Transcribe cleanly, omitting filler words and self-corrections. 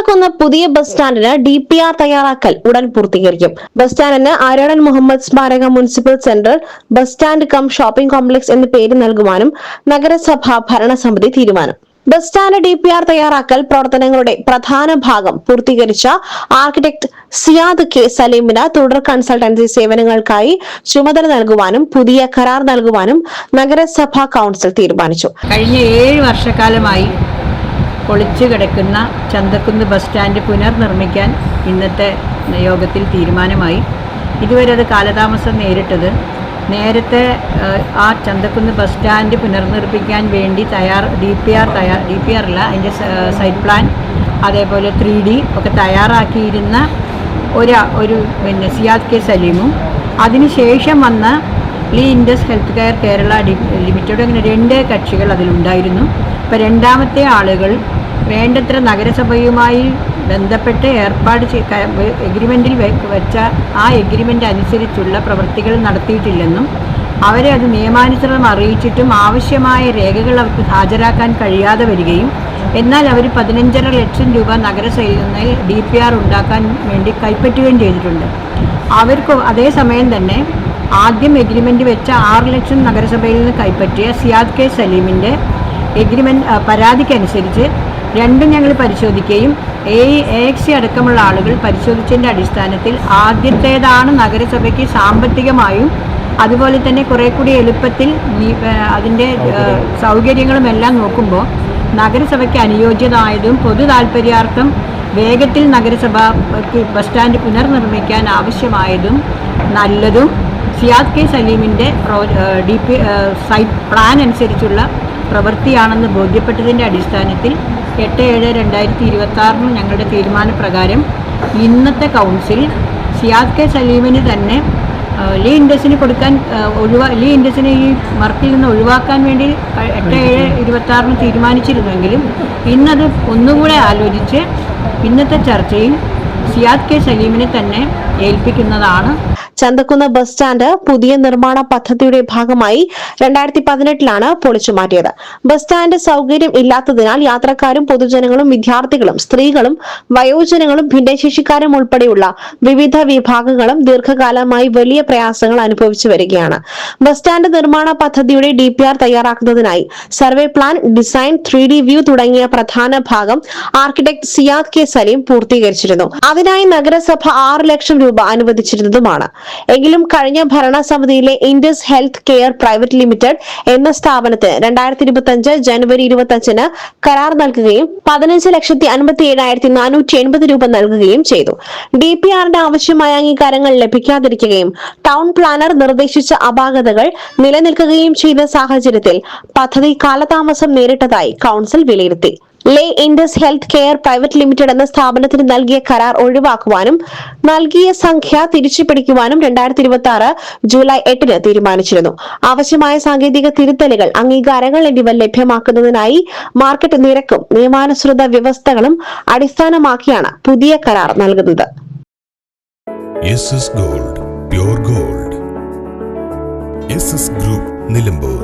ചന്തക്കുന്ന് പുതിയ ബസ് സ്റ്റാൻഡിന് DPR തയ്യാറാക്കൽ ഉടൻ പൂർത്തീകരിക്കും. ബസ് സ്റ്റാൻഡിന് ആരോടൻ മുഹമ്മദ് സ്മാരക municipal central bus stand cum shopping complex എന്ന പേര് നൽകുവാനും നഗരസഭ ഭരണസമിതി തീരുമാനം. ബസ് സ്റ്റാൻഡ് DPR തയ്യാറാക്കൽ പ്രവർത്തനങ്ങളുടെ പ്രധാന ഭാഗം പൂർത്തീകരിച്ച ആർക്കിടെക്ട് സിയാദ് K സലീമിന് തുടർ കൺസൾട്ടൻസി സേവനങ്ങൾക്കായി ചുമതല നൽകുവാനും പുതിയ കരാർ നൽകുവാനും നഗരസഭാ കൗൺസിൽ തീരുമാനിച്ചു. കഴിഞ്ഞ 7 വർഷക്കാലമായി പൊളിച്ചു കിടക്കുന്ന ചന്തക്കുന്ന് ബസ് സ്റ്റാൻഡ് പുനർനിർമ്മിക്കാൻ ഇന്നത്തെ യോഗത്തിൽ തീരുമാനമായി. ഇതുവരെ അത് കാലതാമസം നേരിട്ടത് നേരത്തെ ആ ചന്തക്കുന്ന് ബസ് സ്റ്റാൻഡ് പുനർനിർമ്മിക്കാൻ വേണ്ടി DPR അല്ല, അതിൻ്റെ സൈറ്റ് പ്ലാൻ അതേപോലെ 3D ഒക്കെ തയ്യാറാക്കിയിരുന്ന ഒരു സിയാദ് K സലീമും അതിനുശേഷം വന്ന ലീ Indus health care Kerala limited, അങ്ങനെ 2 കക്ഷികൾ അതിലുണ്ടായിരുന്നു. ഇപ്പോൾ രണ്ടാമത്തെ ആളുകൾ വേണ്ടത്ര നഗരസഭയുമായി ബന്ധപ്പെട്ട് എഗ്രിമെൻറ്റിൽ വെച്ച ആ എഗ്രിമെൻ്റ് അനുസരിച്ചുള്ള പ്രവൃത്തികൾ നടത്തിയിട്ടില്ലെന്നും അവരെ അത് നിയമാനുസൃതം അറിയിച്ചിട്ടും ആവശ്യമായ രേഖകൾ അവർക്ക് ഹാജരാക്കാൻ കഴിയാതെ വരികയും എന്നാൽ അവർ 15.5 ലക്ഷം രൂപ നഗരസഭയിൽ നിന്ന് DPR ഉണ്ടാക്കാൻ വേണ്ടി കൈപ്പറ്റുകയും ചെയ്തിട്ടുണ്ട്. അവർക്ക് അതേസമയം തന്നെ ആദ്യം എഗ്രിമെൻ്റ് വെച്ച 6 ലക്ഷം നഗരസഭയിൽ നിന്ന് കൈപ്പറ്റിയ സിയാദ് K സലീമിൻ്റെ എഗ്രിമെൻ്റ് പരാതിക്കനുസരിച്ച് രണ്ടും ഞങ്ങൾ പരിശോധിക്കുകയും AXC അടക്കമുള്ള ആളുകൾ പരിശോധിച്ചതിൻ്റെ അടിസ്ഥാനത്തിൽ ആദ്യത്തേതാണ് നഗരസഭയ്ക്ക് സാമ്പത്തികമായും അതുപോലെ തന്നെ കുറേ കൂടി എളുപ്പത്തിൽ അതിൻ്റെ സൗകര്യങ്ങളും എല്ലാം നോക്കുമ്പോൾ നഗരസഭയ്ക്ക് അനുയോജ്യമായതും പൊതു താൽപര്യാർത്ഥം വേഗത്തിൽ നഗരസഭയ്ക്ക് ബസ് സ്റ്റാൻഡ് പുനർനിർമ്മിക്കാൻ ആവശ്യമായതും നല്ലതും സിയാദ് K സലീമിൻ്റെ സൈറ്റ് പ്ലാൻ അനുസരിച്ചുള്ള പ്രവൃത്തിയാണെന്ന് ബോധ്യപ്പെട്ടതിൻ്റെ അടിസ്ഥാനത്തിൽ 8/7/2026 ഞങ്ങളുടെ തീരുമാനപ്രകാരം ഇന്നത്തെ കൗൺസിൽ സിയാദ് K സലീമിന് തന്നെ ലീ ഇൻഡസിന് കൊടുക്കാൻ ലീ ഇൻഡസിനെ ഈ വർക്കിൽ നിന്ന് ഒഴിവാക്കാൻ വേണ്ടി 8/7/26 തീരുമാനിച്ചിരുന്നെങ്കിലും ഇന്നത് ഒന്നുകൂടെ ആലോചിച്ച് ഇന്നത്തെ ചർച്ചയിൽ സിയാദ് K സലീമിനെ തന്നെ ഏൽപ്പിക്കുന്നതാണ്. ചന്തക്കുന്ന് ബസ് സ്റ്റാൻഡ് പുതിയ നിർമ്മാണ പദ്ധതിയുടെ ഭാഗമായി 2018 പൊളിച്ചു മാറ്റിയത്. ബസ് സ്റ്റാൻഡ് സൗകര്യം ഇല്ലാത്തതിനാൽ യാത്രക്കാരും പൊതുജനങ്ങളും വിദ്യാർത്ഥികളും സ്ത്രീകളും വയോജനങ്ങളും ഭിന്നശേഷിക്കാരും ഉൾപ്പെടെയുള്ള വിവിധ വിഭാഗങ്ങളും ദീർഘകാലമായി വലിയ പ്രയാസങ്ങൾ അനുഭവിച്ചു വരികയാണ്. ബസ് സ്റ്റാൻഡ് നിർമ്മാണ പദ്ധതിയുടെ DPR തയ്യാറാക്കുന്നതിനായി survey plan, design, 3D view തുടങ്ങിയ പ്രധാന ഭാഗം ആർക്കിടെക്ട് സിയാദ് K സലീം പൂർത്തീകരിച്ചിരുന്നു. അതിനായി നഗരസഭ 6 ലക്ഷം രൂപ അനുവദിച്ചിരുന്നതുമാണ്. എങ്കിലും കഴിഞ്ഞ ഭരണസമിതിയിലെ Indus health care private limited എന്ന സ്ഥാപനത്തിന് 2025 ജനുവരി 25 കരാർ നൽകുകയും 15,57,480 രൂപ നൽകുകയും ചെയ്തു. DPRന്റെ ആവശ്യമായ അംഗീകാരങ്ങൾ ലഭിക്കാതിരിക്കുകയും ടൗൺ പ്ലാനർ നിർദ്ദേശിച്ച അപാകതകൾ നിലനിൽക്കുകയും ചെയ്ത സാഹചര്യത്തിൽ പദ്ധതി കാലതാമസം നേരിട്ടതായി കൗൺസിൽ വിലയിരുത്തി. ലേ Indus health care private limited എന്ന സ്ഥാപനത്തിന് നൽകിയ കരാർ ഒഴിവാക്കുവാനും നൽകിയ സംഖ്യ തിരിച്ചുപിടിക്കുവാനും 2026 ജൂലൈ 8 തീരുമാനിച്ചിരുന്നു. ആവശ്യമായ സാങ്കേതിക തിരുത്തലുകൾ, അംഗീകാരങ്ങൾ എന്നിവ ലഭ്യമാക്കുന്നതിനായി മാർക്കറ്റ് നിരക്കും നിയമാനുസൃത വ്യവസ്ഥകളും അടിസ്ഥാനമാക്കിയാണ് പുതിയ കരാർ നൽകുന്നത്. SS Gold, Pure Gold. SS Group, Nilambur.